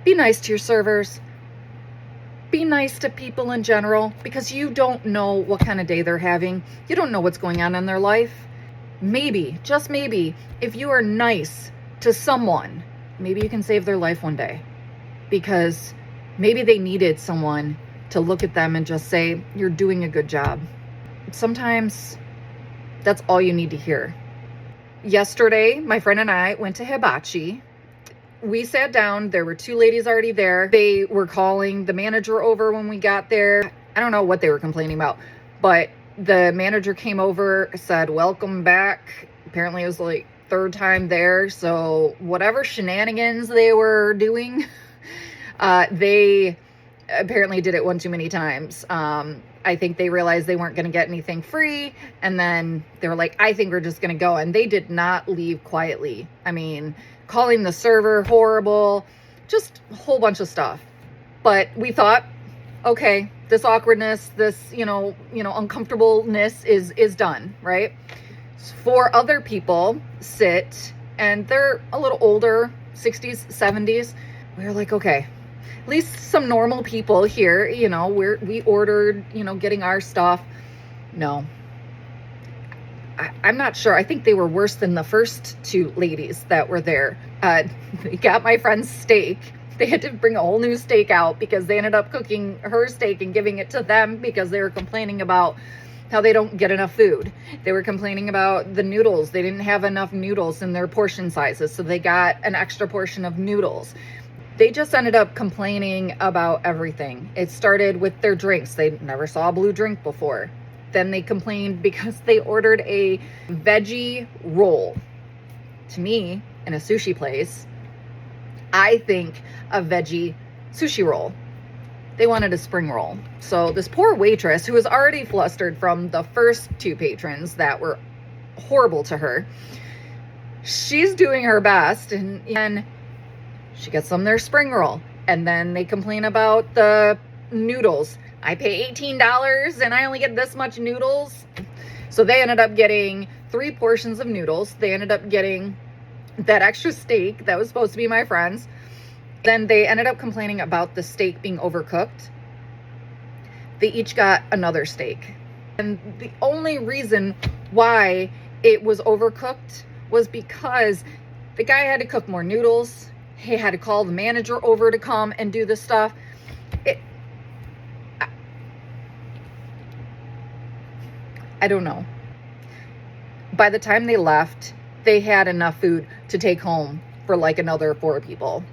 Be nice to your servers. Be nice to people in general, because you don't know what kind of day they're having. You don't know what's going on in their life. Maybe, just maybe, if you are nice to someone, maybe you can save their life one day, because maybe they needed someone to look at them and just say, you're doing a good job. Sometimes that's all you need to hear. Yesterday, my friend and I went to Hibachi. We sat down. There were two ladies already there. They were calling the manager over when we got there. I don't know what they were complaining about, but the manager came over, said, welcome back. Apparently it was like third time there. So whatever shenanigans they were doing, they apparently did it one too many times. I think they realized they weren't going to get anything free. And then they were like, I think we're just going to go. And they did not leave quietly. I mean, calling the server horrible, just a whole bunch of stuff. But we thought, okay, this awkwardness, this, uncomfortableness is done, right? 4 other people sit, and they're a little older, 60s, 70s. We were like, okay, at least some normal people here, we ordered, getting our stuff. No, I'm not sure. I think they were worse than the first 2 ladies that were there. They got my friend's steak. They had to bring a whole new steak out because they ended up cooking her steak and giving it to them because they were complaining about how they don't get enough food. They were complaining about the noodles. They didn't have enough noodles in their portion sizes, so they got an extra portion of noodles. They just ended up complaining about everything. It started with their drinks. They never saw a blue drink before. Then they complained because they ordered a veggie roll. To me, in a sushi place, I think a veggie sushi roll. They wanted a spring roll. So this poor waitress, who was already flustered from the first 2 patrons that were horrible to her, she's doing her best, and she gets them their spring roll. And then they complain about the noodles. I pay $18 and I only get this much noodles. So they ended up getting 3 portions of noodles. They ended up getting that extra steak that was supposed to be my friend's. Then they ended up complaining about the steak being overcooked. They each got another steak. And the only reason why it was overcooked was because the guy had to cook more noodles. He had to call the manager over to come and do the stuff. I don't know. By the time they left, they had enough food to take home for like another 4 people.